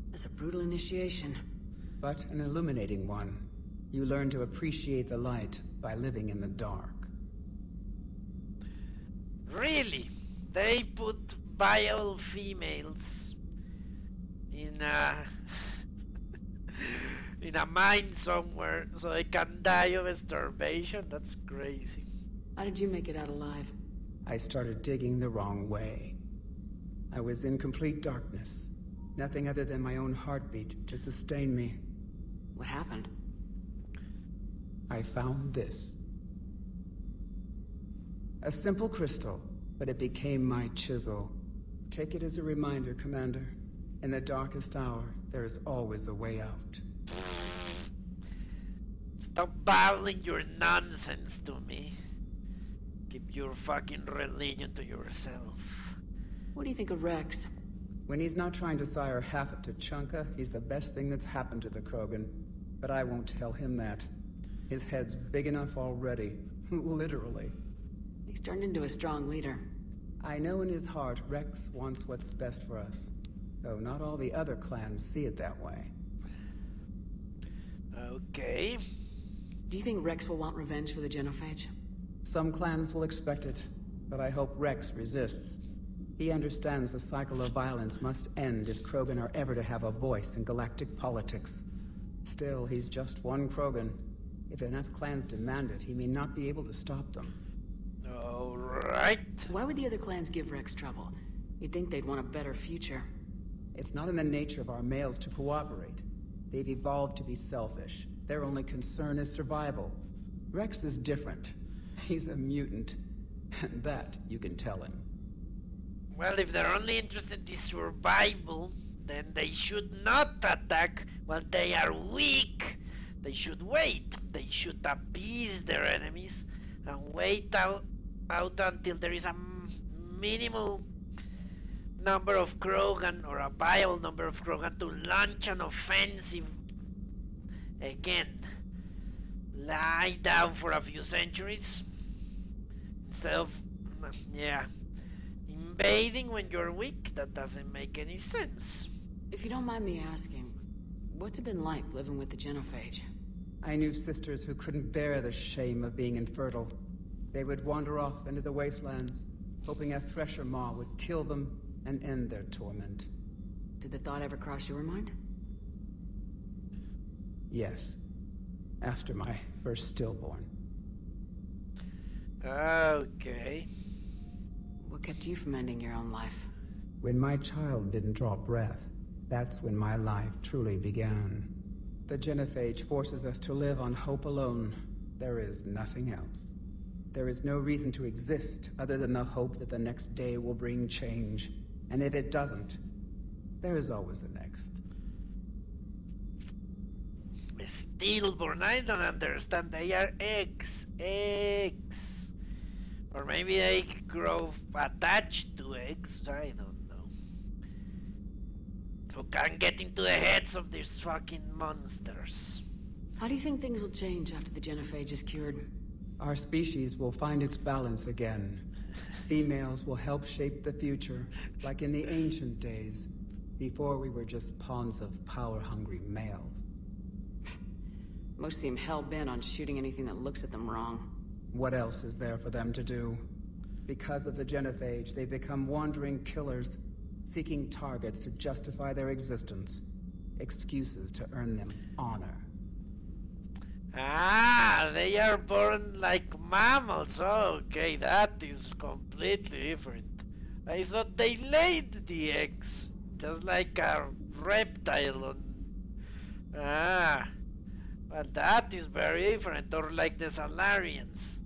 That's a brutal initiation. But an illuminating one. You learn to appreciate the light by living in the dark. Really? They put vile females in a in a mine somewhere so they can die of starvation? That's crazy. How did you make it out alive? I started digging the wrong way. I was in complete darkness. Nothing other than my own heartbeat to sustain me. What happened? I found this. A simple crystal, but it became my chisel. Take it as a reminder, Commander. In the darkest hour, there is always a way out. Stop babbling your nonsense to me. Keep your fucking religion to yourself. What do you think of Rex? When he's not trying to sire half of Tuchanka, he's the best thing that's happened to the Krogan. But I won't tell him that. His head's big enough already. Literally. He's turned into a strong leader. I know in his heart Rex wants what's best for us. Though not all the other clans see it that way. Okay. Do you think Rex will want revenge for the genophage? Some clans will expect it, but I hope Rex resists. He understands the cycle of violence must end if Krogan are ever to have a voice in galactic politics. Still, he's just one Krogan. If enough clans demand it, he may not be able to stop them. Alright. Why would the other clans give Rex trouble? You'd think they'd want a better future. It's not in the nature of our males to cooperate. They've evolved to be selfish. Their only concern is survival. Rex is different. He's a mutant. And that you can tell him. Well, if they're only interested in survival, then they should not attack while they are weak They should wait. They should appease their enemies and wait out until there is a minimal number of Krogan or a viable number of Krogan to launch an offensive again. Lie down for a few centuries instead of, yeah, invading when you're weak. That doesn't make any sense. If you don't mind me asking, what's it been like living with the genophage? I knew sisters who couldn't bear the shame of being infertile. They would wander off into the wastelands, hoping a thresher maw would kill them and end their torment. Did the thought ever cross your mind? Yes. After my first stillborn. Okay. What kept you from ending your own life? When my child didn't draw breath, that's when my life truly began. The genophage forces us to live on hope alone. There is nothing else. There is no reason to exist other than the hope that the next day will bring change. And if it doesn't, there is always the next. Stillborn, I don't understand. They are eggs. Eggs. Or maybe they grow attached to eggs. I don't know. Who can get into the heads of these fucking monsters? How do you think things will change after the genophage is cured? Our species will find its balance again. Females will help shape the future, like in the ancient days, before we were just pawns of power-hungry males. Most seem hell-bent on shooting anything that looks at them wrong. What else is there for them to do? Because of the genophage, they become wandering killers, seeking targets to justify their existence. Excuses to earn them honor. Ah, they are born like mammals. Okay, that is completely different. I thought they laid the eggs, just like a reptile on... Ah, well, that is very different, or like the Salarians.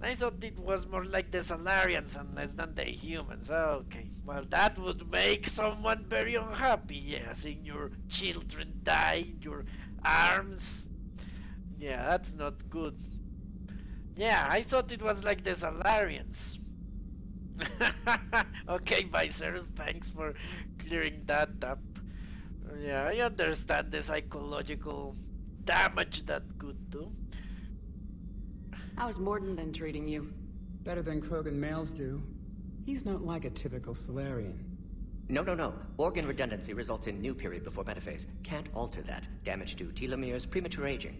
I thought it was more like the Salarians and less than the humans. Okay, well, that would make someone very unhappy, yeah, seeing your children die in your arms. Yeah, that's not good. Yeah, I thought it was like the Salarians. Okay, Viserys, thanks for clearing that up. Yeah, I understand the psychological damage that could do. How's Mordin been treating you? Better than Krogan males do. He's not like a typical Solarian. No. Organ redundancy results in new period before metaphase. Can't alter that. Damage to telomeres, premature aging.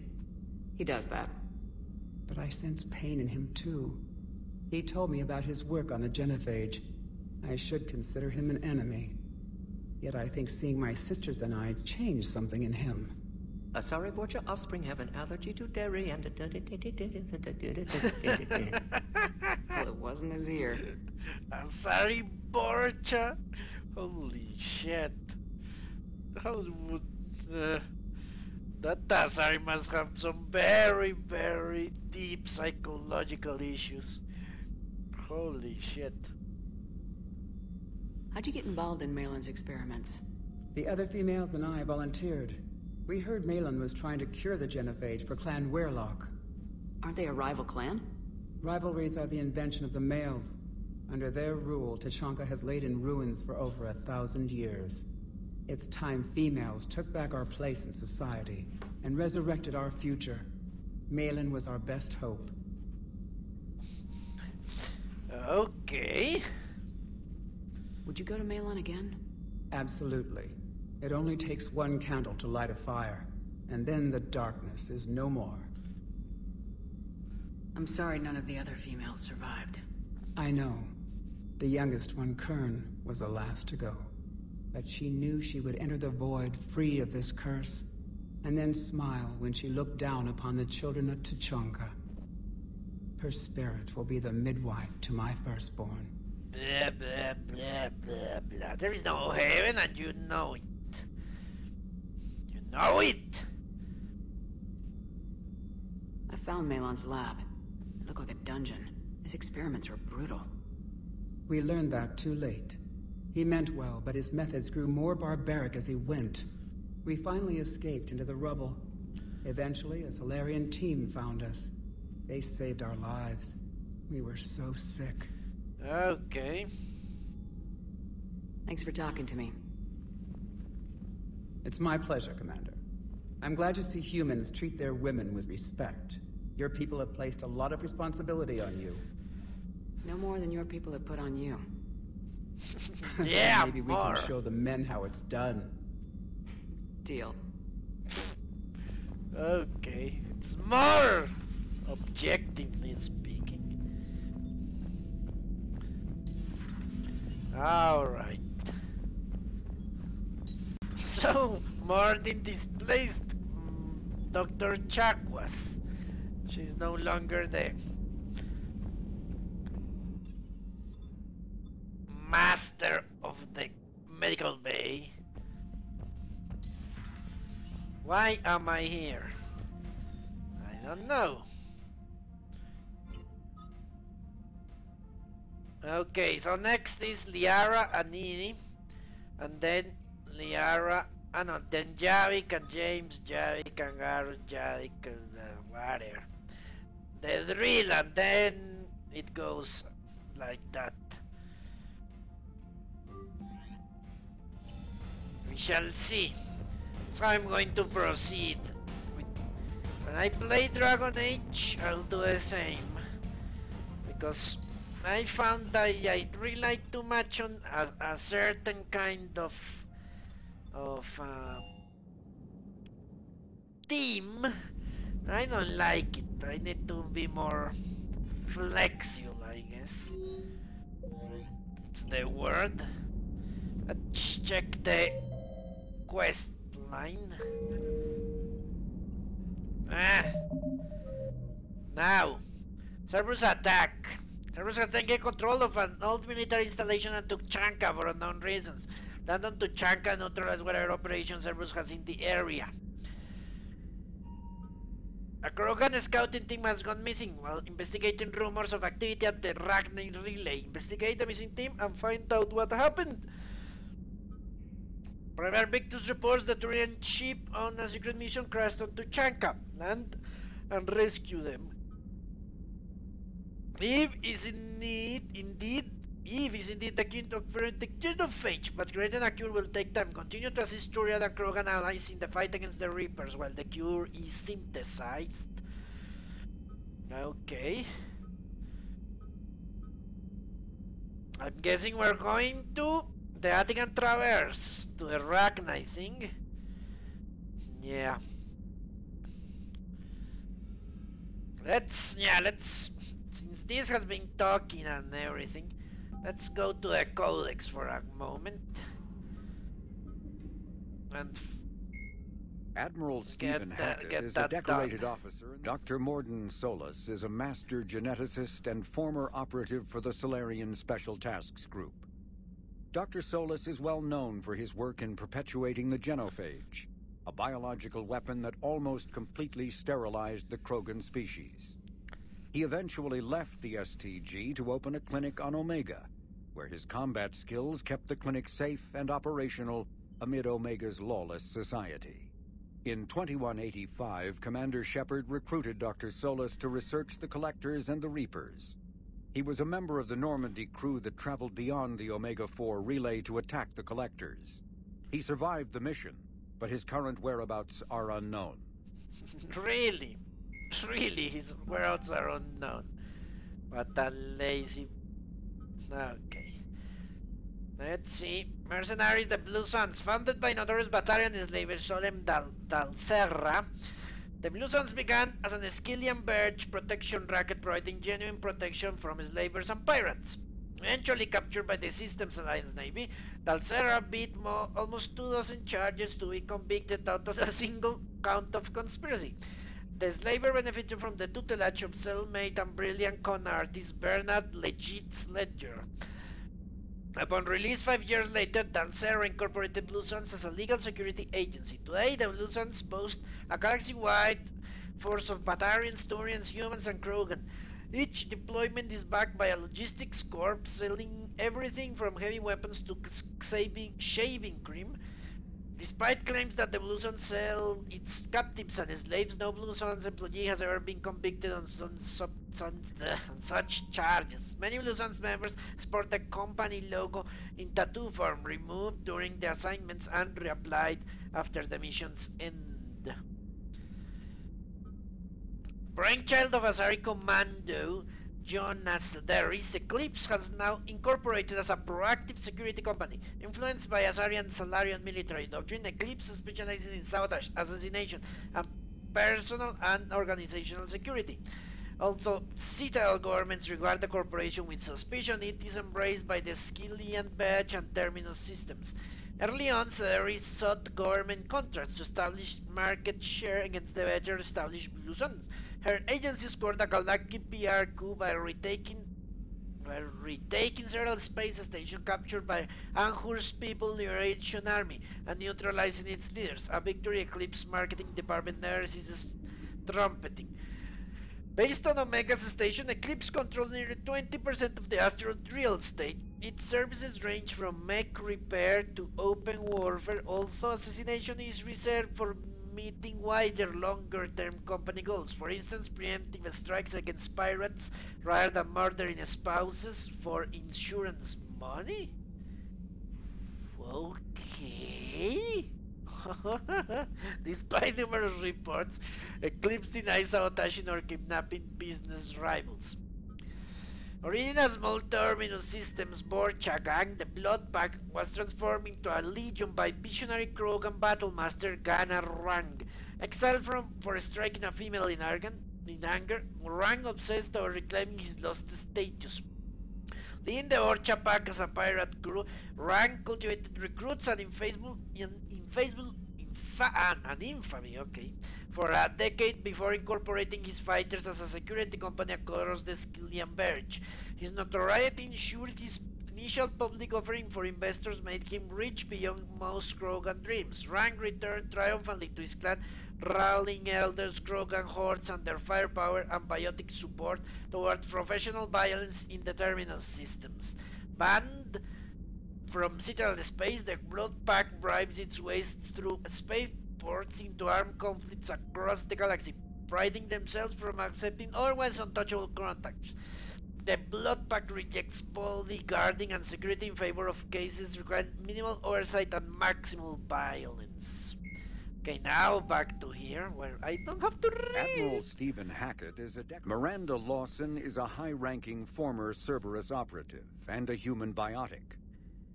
He does that. But I sense pain in him too. He told me about his work on the genophage. I should consider him an enemy. Yet I think seeing my sisters and I changed something in him. Sorry, Borgia, offspring have an allergy to dairy and... Well, it wasn't his ear. Sorry, Borgia? Holy shit. How would... that Tazari must have some very, very deep psychological issues. Holy shit. How'd you get involved in Malin's experiments? The other females and I volunteered. We heard Malin was trying to cure the genophage for Clan Weirlock. Aren't they a rival clan? Rivalries are the invention of the males. Under their rule, Tuchanka has laid in ruins for over 1,000 years. It's time females took back our place in society and resurrected our future. Malin was our best hope. Okay. Would you go to Malin again? Absolutely. It only takes one candle to light a fire, and then the darkness is no more. I'm sorry none of the other females survived. I know. The youngest one, Kern, was the last to go. But she knew she would enter the void free of this curse, and then smile when she looked down upon the children of Tuchanka. Her spirit will be the midwife to my firstborn. Blah, blah, blah, blah, blah. There is no heaven, and you know it. You know it! I found Malin's lab. It looked like a dungeon. His experiments were brutal. We learned that too late. He meant well, but his methods grew more barbaric as he went. We finally escaped into the rubble. Eventually, a Solarian team found us. They saved our lives. We were so sick. Okay. Thanks for talking to me. It's my pleasure, Commander. I'm glad to see humans treat their women with respect. Your people have placed a lot of responsibility on you. No more than your people have put on you. Yeah, Maybe we more. can show the men how it's done. Deal. Okay, it's more, objectively speaking. Alright. So, Martin displaced Dr. Chakwas. She's no longer the master of the medical bay. Why am I here? I don't know. Okay, so next is Liara and Nini, and then Liara, no, then Javik and James, Javik and Garrett, Javik and whatever. The drill, and then it goes like that. We shall see. So I'm going to proceed. When I play Dragon Age, I'll do the same. Because I found that I rely too much on a certain kind of team. I don't like it. I need to be more flexible, I guess. It's the word. Let's check the quest line. Now, Cerberus attack. Cerberus has taken control of an old military installation and took Chanka for unknown reasons. Land on Tuchanka and neutralize whatever operations Cerberus has in the area. A Krogan scouting team has gone missing while investigating rumors of activity at the Ragnar relay. Investigate the missing team and find out what happened. Private Victus reports the Turian ship on a secret mission crashed on Tuchanka. Land and rescue them. Eve is indeed the king of the genophage, but creating a cure will take time. Continue to assist Turian and Krogan allies in the fight against the Reapers while the cure is synthesized. Okay. I'm guessing we're going to the Attican Traverse, to the Ragnar thing. Yeah. Let's, since this has been talking and everything, let's go to the Codex for a moment. And Admiral Stephen Hackett is a decorated officer. Dr. Morden Solus is a master geneticist and former operative for the Solarian Special Tasks Group. Dr. Solus is well known for his work in perpetuating the genophage, a biological weapon that almost completely sterilized the Krogan species. He eventually left the STG to open a clinic on Omega, where his combat skills kept the clinic safe and operational amid Omega's lawless society. In 2185, Commander Shepard recruited Dr. Solus to research the Collectors and the Reapers. He was a member of the Normandy crew that traveled beyond the Omega-4 relay to attack the Collectors. He survived the mission, but his current whereabouts are unknown. Really? Really, his whereabouts are unknown. What a lazy... Okay. Let's see. Mercenaries, the Blue Suns, founded by notorious Batarian slaver Solem Dalserra. The Blue Suns began as an Esquilian Birch protection racket providing genuine protection from slavers and pirates. Eventually captured by the Systems Alliance Navy, Dalserra beat almost 24 charges to be convicted out of a single count of conspiracy. The slaver benefited from the tutelage of cellmate and brilliant con artist Bernard Legit's Ledger. Upon release 5 years later, Dalserra incorporated Blue Suns as a legal security agency. Today, the Blue Suns boast a galaxy-wide force of Batarians, Turians, humans, and Krogan. Each deployment is backed by a logistics corps selling everything from heavy weapons to shaving cream. Despite claims that the Blue Zone sell its captives and slaves, no Blue Zone's employee has ever been convicted on such charges. Many Blue Zone's members sport the company logo in tattoo form, removed during the assignments and reapplied after the mission's end. Brainchild of Asari Commando, Jonas Derris, Eclipse has now incorporated as a proactive security company. Influenced by Asarian Salarian military doctrine, Eclipse specializes in sabotage, assassination, and personal and organizational security. Although Citadel governments regard the corporation with suspicion, it is embraced by the Skillian Badge and Terminus systems. Early on, Derris sought government contracts to establish market share against the better established Blue Zones. Her agency scored a galactic PR coup by retaking several space stations captured by Anhur's People Liberation Army and neutralizing its leaders, a victory Eclipse marketing department never ceases trumpeting. Based on Omega's station, Eclipse controls nearly 20% of the asteroid real estate. Its services range from mech repair to open warfare, although assassination is reserved for meeting wider, longer-term company goals. For instance, preemptive strikes against pirates rather than murdering spouses for insurance money? Okay. Despite numerous reports, Eclipse denies sabotaging or kidnapping business rivals. Original small terminus systems board Chagang, the Blood Pack, was transformed into a legion by visionary Krogan battlemaster Ghana Rang. Exiled for striking a female in anger, Rang obsessed over reclaiming his lost status. Leading the Orcha Pack as a pirate crew, Rang cultivated recruits and infamy, for a decade before incorporating his fighters as a security company across the Skillian Verge. His notoriety ensured his initial public offering for investors made him rich beyond most Krogan dreams. Rang returned triumphantly to his clan, rallying elders, Krogan hordes, and their firepower and biotic support towards professional violence in the terminus systems. Banned from Citadel space, the Blood Pack bribes its way through spaceports into armed conflicts across the galaxy, priding themselves from accepting always untouchable contacts. The Blood Pack rejects bodyguarding and security in favor of cases requiring minimal oversight and maximal violence. Okay, now back to here, where I don't have to read. Admiral Stephen Hackett is a Miranda Lawson is a high-ranking former Cerberus operative and a human biotic.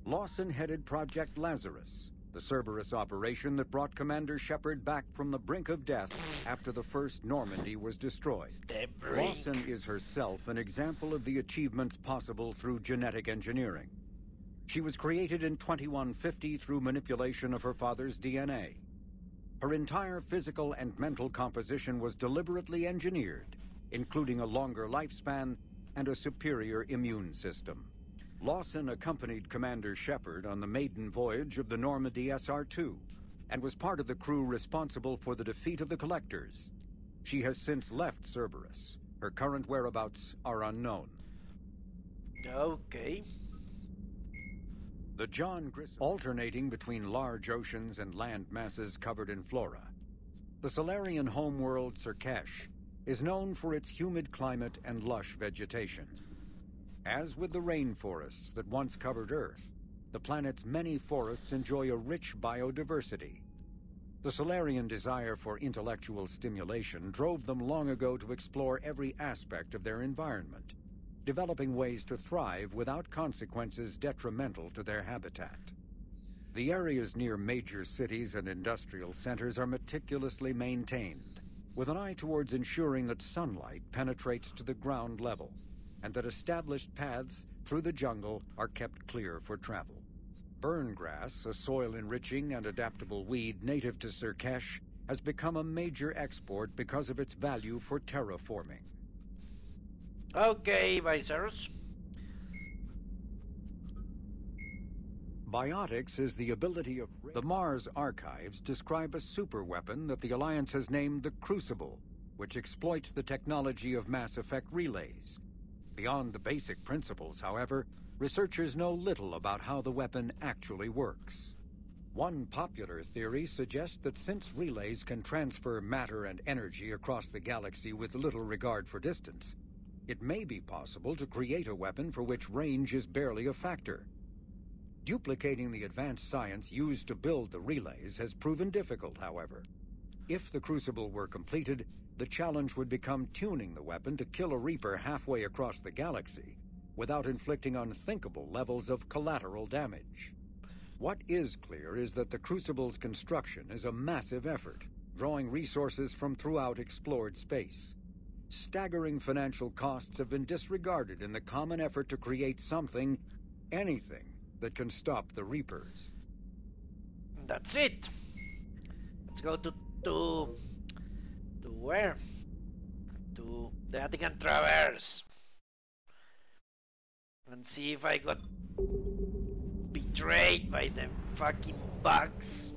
Lawson headed Project Lazarus, the Cerberus operation that brought Commander Shepard back from the brink of death after the first Normandy was destroyed. Lawson is herself an example of the achievements possible through genetic engineering. She was created in 2150 through manipulation of her father's DNA. Her entire physical and mental composition was deliberately engineered, including a longer lifespan and a superior immune system. Lawson accompanied Commander Shepard on the maiden voyage of the Normandy SR-2 and was part of the crew responsible for the defeat of the Collectors. She has since left Cerberus. Her current whereabouts are unknown. Okay. The John Grissom, alternating between large oceans and land masses covered in flora. The Solarian homeworld Surkesh is known for its humid climate and lush vegetation. As with the rainforests that once covered Earth, the planet's many forests enjoy a rich biodiversity. The Solarian desire for intellectual stimulation drove them long ago to explore every aspect of their environment, developing ways to thrive without consequences detrimental to their habitat. The areas near major cities and industrial centers are meticulously maintained, with an eye towards ensuring that sunlight penetrates to the ground level, and that established paths through the jungle are kept clear for travel. Burngrass, a soil-enriching and adaptable weed native to Surkesh, has become a major export because of its value for terraforming. Okay, Viceros. Biotics is the ability of... The Mars archives describe a superweapon that the Alliance has named the Crucible, which exploits the technology of Mass Effect relays. Beyond the basic principles, however, researchers know little about how the weapon actually works. One popular theory suggests that since relays can transfer matter and energy across the galaxy with little regard for distance, it may be possible to create a weapon for which range is barely a factor. Duplicating the advanced science used to build the relays has proven difficult, however. If the Crucible were completed, the challenge would become tuning the weapon to kill a Reaper halfway across the galaxy without inflicting unthinkable levels of collateral damage. What is clear is that the Crucible's construction is a massive effort, drawing resources from throughout explored space. Staggering financial costs have been disregarded in the common effort to create something, anything, that can stop the Reapers. That's it. Let's go to where? To the Vatican Traverse. And see if I got betrayed by them fucking bugs.